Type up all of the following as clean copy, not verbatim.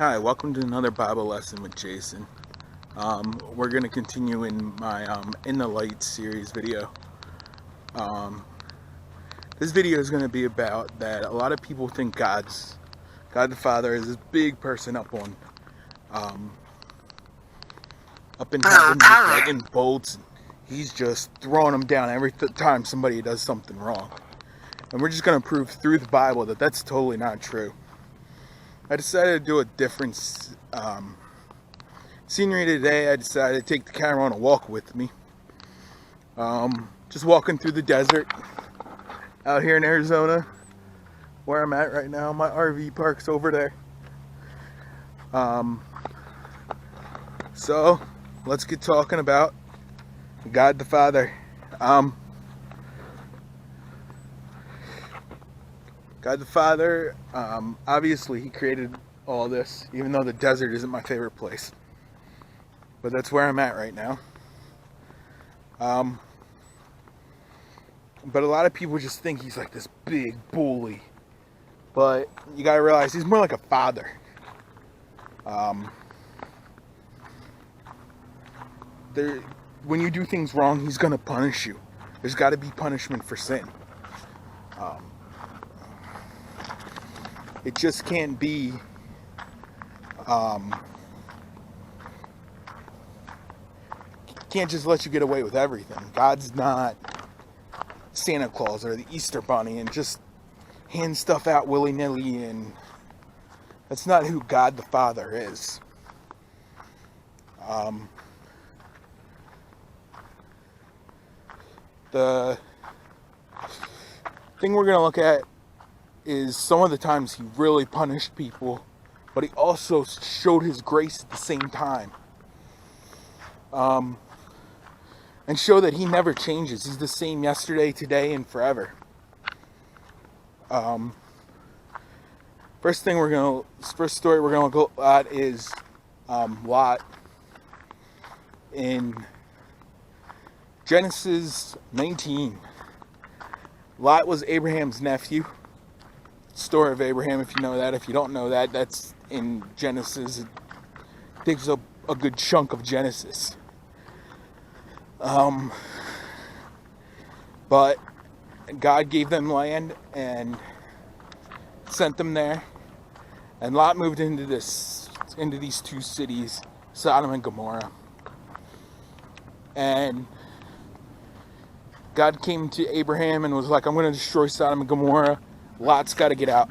Hi, welcome to another Bible lesson with Jason. We're going to continue in my In the Light series video. This video is going to be about that a lot of people think God the Father is this big person up in heaven with lightning bolts. He's just throwing them down every time somebody does something wrong. And we're just going to prove through the Bible that that's totally not true. I decided to do a different scenery today. I decided to take the camera on a walk with me. Just walking through the desert out here in Arizona, where I'm at right now. My RV park's over there. So let's get talking about God the Father. God the Father, obviously He created all this, even though the desert isn't my favorite place. But that's where I'm at right now. But a lot of people just think He's like this big bully. But you gotta realize He's more like a father. When you do things wrong, He's gonna punish you. There's gotta be punishment for sin. It just can't be can't just let you get away with everything. God's not Santa Claus or the Easter Bunny and just hand stuff out willy-nilly, and that's not who God the Father is. The thing we're going to look at is some of the times He really punished people, but He also showed His grace at the same time. And show that He never changes. He's the same yesterday, today, and forever. First story we're gonna look at is Lot in Genesis 19. Lot was Abraham's nephew. Story of Abraham, if you know that. If you don't know that, that's in Genesis. It takes up a good chunk of Genesis. But God gave them land and sent them there, and Lot moved into these two cities, Sodom and Gomorrah. And God came to Abraham and was like, I'm going to destroy Sodom and Gomorrah. Lot's got to get out.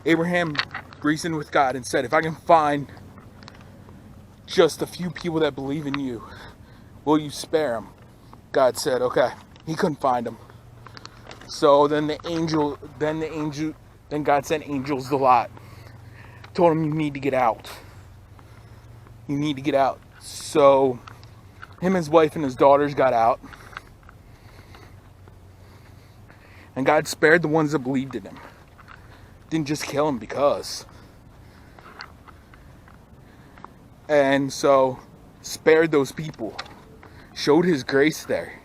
Abraham reasoned with God and said, if I can find just a few people that believe in you, will you spare them? God said, okay. He couldn't find them. So then God sent angels to Lot. Told him, you need to get out. You need to get out. So him, his wife, and his daughters got out. And God spared the ones that believed in Him. Didn't just kill them because. And so spared those people. Showed His grace there.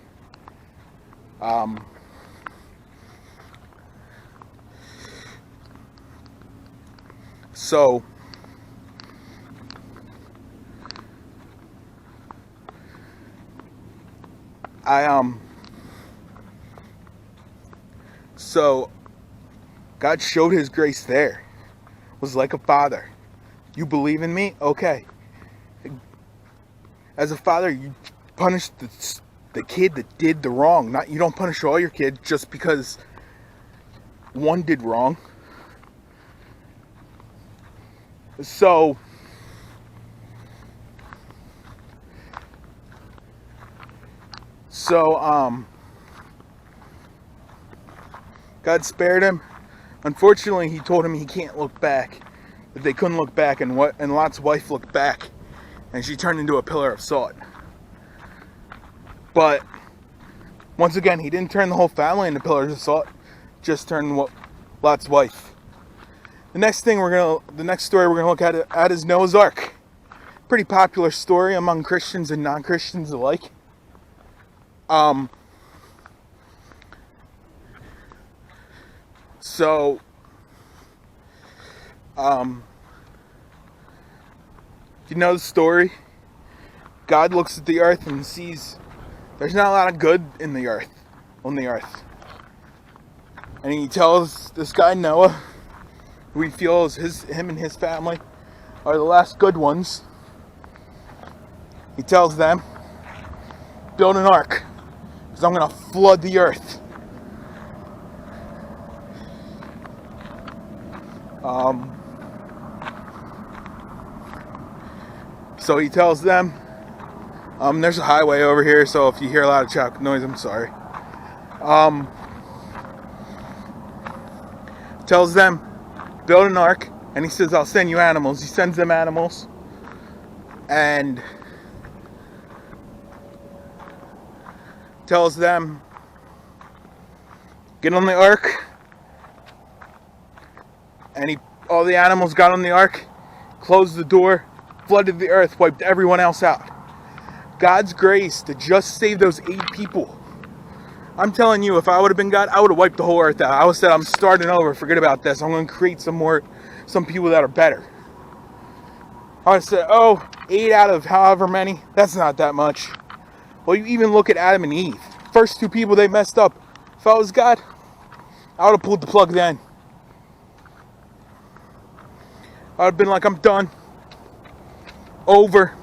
So God showed His grace there. Was like a father. You believe in me? Okay. As a father, you punish the kid that did the wrong. You don't punish all your kids just because one did wrong. So God spared him. Unfortunately, He told him he can't look back. That they couldn't look back, and Lot's wife looked back, and she turned into a pillar of salt. But once again, He didn't turn the whole family into pillars of salt. Just turned Lot's wife. The next story we're gonna look at is Noah's Ark. Pretty popular story among Christians and non-Christians alike. If you know the story, God looks at the earth and sees there's not a lot of good in the earth, on the earth. And he tells this guy Noah, who he feels him and his family are the last good ones. He tells them, build an ark, because I'm going to flood the earth. So he tells them, there's a highway over here, so if you hear a lot of traffic noise, I'm sorry. Tells them, build an ark, and he says, I'll send you animals. He sends them animals, and tells them, get on the ark, and all the animals got on the ark, closed the door, flooded the earth, wiped everyone else out. God's grace to just save those 8 people. I'm telling you, if I would have been God, I would have wiped the whole earth out. I would have said, I'm starting over, forget about this. I'm going to create some people that are better. I would have said, 8 out of however many, that's not that much. Well, you even look at Adam and Eve. First 2 people, they messed up. If I was God, I would have pulled the plug then. I would have been like, I'm done. Over.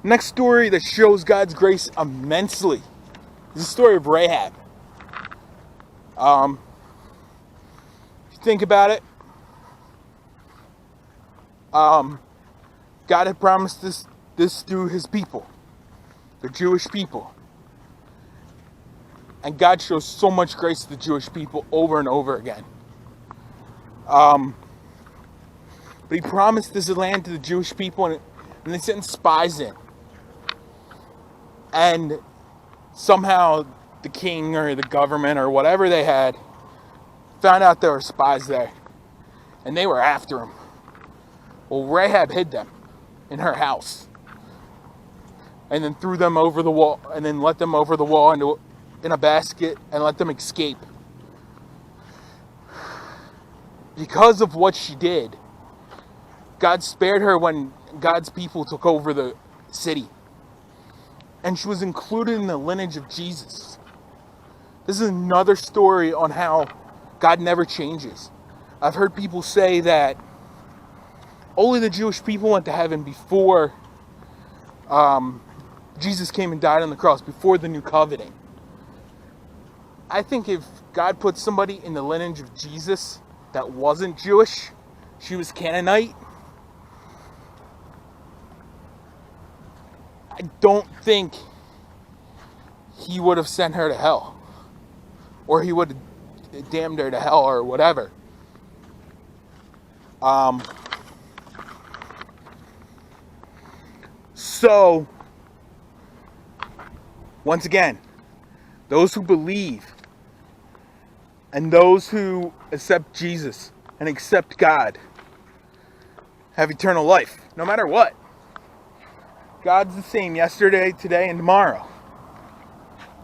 Next story that shows God's grace immensely is the story of Rahab. If you think about it, God had promised this through his people, the Jewish people. And God shows so much grace to the Jewish people over and over again. But he promised this land to the Jewish people, and they sent spies in. And somehow the king or the government or whatever they had found out there were spies there. And they were after him. Well, Rahab hid them in her house. And then threw them over the wall, and then let them over the wall in a basket and let them escape. Because of what she did, God spared her when God's people took over the city. And she was included in the lineage of Jesus. This is another story on how God never changes. I've heard people say that only the Jewish people went to heaven before Jesus came and died on the cross, before the new covenant. I think if God put somebody in the lineage of Jesus that wasn't Jewish, she was Canaanite, I don't think he would have sent her to hell. Or he would have damned her to hell or whatever. So, once again, those who believe and those who accept Jesus and accept God have eternal life, no matter what. God's the same yesterday, today, and tomorrow.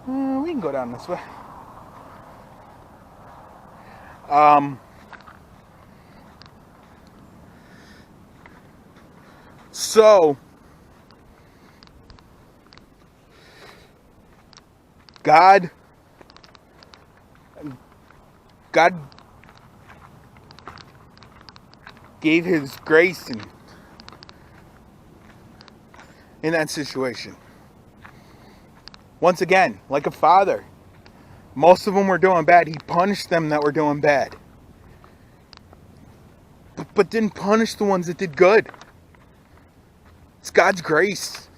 We can go down this way. So, God gave his grace in that situation. Once again, like a father, most of them were doing bad. He punished them that were doing bad, but didn't punish the ones that did good. It's God's grace.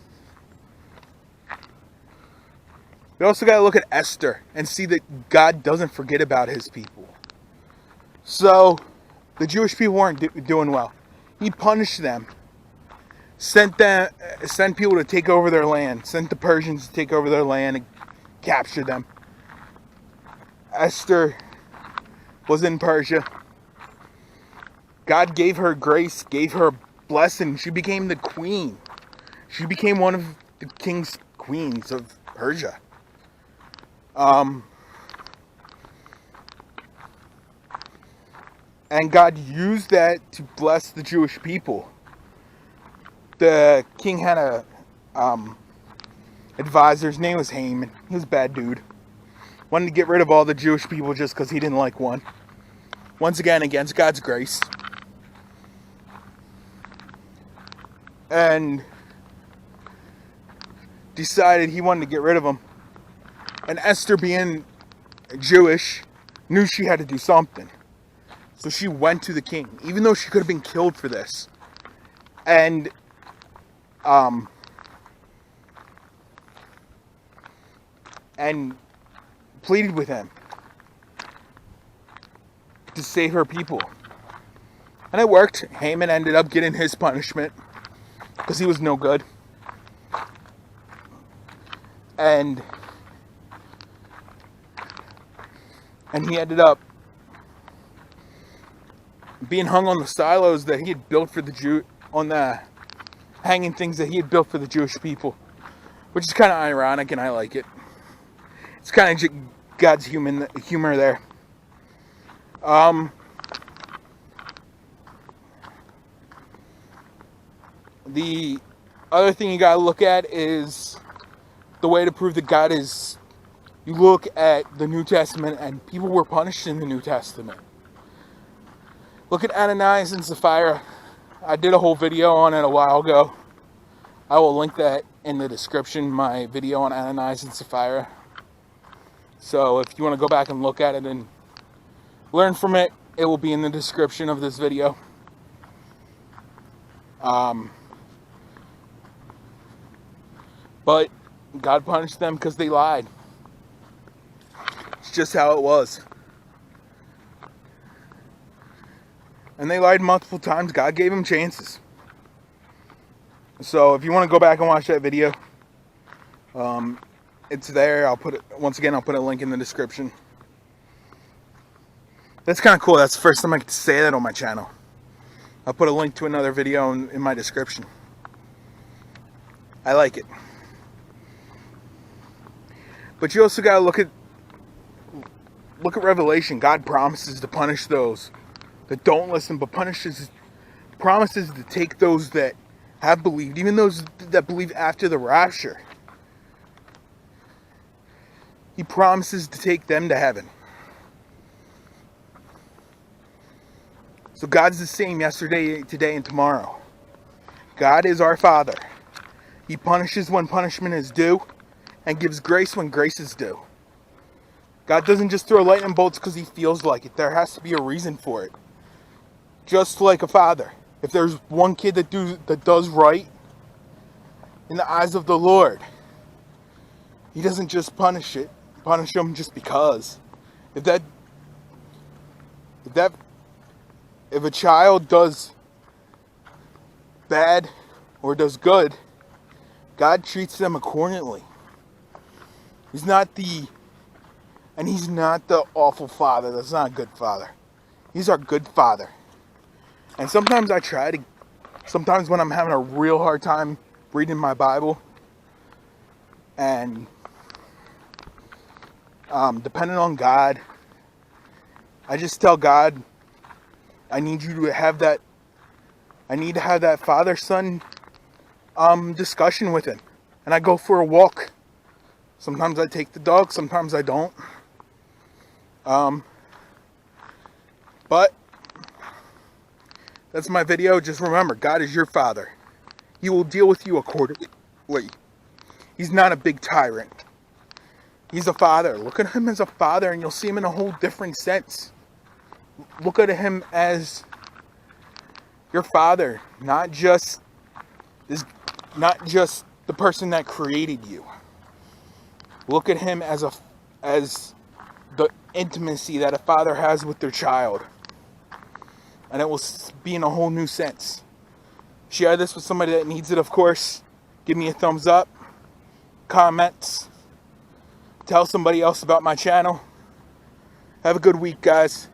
We also got to look at Esther and see that God doesn't forget about his people. So, the Jewish people weren't doing well. He punished them. Sent people to take over their land. Sent the Persians to take over their land and capture them. Esther was in Persia. God gave her grace, gave her a blessing. She became the queen. She became one of the king's queens of Persia. And God used that to bless the Jewish people. The king had a advisor. His name was Haman. He was a bad dude. Wanted to get rid of all the Jewish people just because he didn't like one. Once again, against God's grace. And decided he wanted to get rid of them. And Esther, being Jewish, knew she had to do something. So she went to the king, even though she could have been killed for this. And pleaded with him to save her people. And it worked. Haman ended up getting his punishment because he was no good. And he ended up being hung on the silos that he had built for the on the hanging things that he had built for the Jewish people, which is kind of ironic, and I like it. It's kind of God's humor there. The other thing you gotta look at is the way to prove that God is. You look at the New Testament, and people were punished in the New Testament. Look at Ananias and Sapphira. I did a whole video on it a while ago. I will link that in the description, my video on Ananias and Sapphira. So if you want to go back and look at it and learn from it, it will be in the description of this video. But God punished them because they lied. It's just how it was. And they lied multiple times. God gave them chances. So if you want to go back and watch that video, it's there. I'll put a link in the description. That's kind of cool. That's the first time I get to say that on my channel. I'll put a link to another video in my description. I like it. But you also got to look at Revelation. God promises to punish those that don't listen, but promises to take those that have believed, even those that believe after the rapture. He promises to take them to heaven. So God's the same yesterday, today, and tomorrow. God is our Father. He punishes when punishment is due and gives grace when grace is due. God doesn't just throw lightning bolts because he feels like it. There has to be a reason for it. Just like a father. If there's one kid that does right in the eyes of the Lord, he doesn't just punish them just because. If a child does bad or does good, God treats them accordingly. He's not the awful father. That's not a good father. He's our good father. And sometimes sometimes when I'm having a real hard time reading my Bible, and depending on God, I just tell God, I need to have that father-son discussion with him. And I go for a walk. Sometimes I take the dog, sometimes I don't. But that's my video. Just remember, God is your father. He will deal with you accordingly. He's not a big tyrant. He's a father. Look at him as a father, and you'll see him in a whole different sense. Look at him as your father, not just the person that created you. Look at him as the intimacy that a father has with their child. And it will be in a whole new sense. Share this with somebody that needs it, of course. Give me a thumbs up. Comments. Tell somebody else about my channel. Have a good week, guys.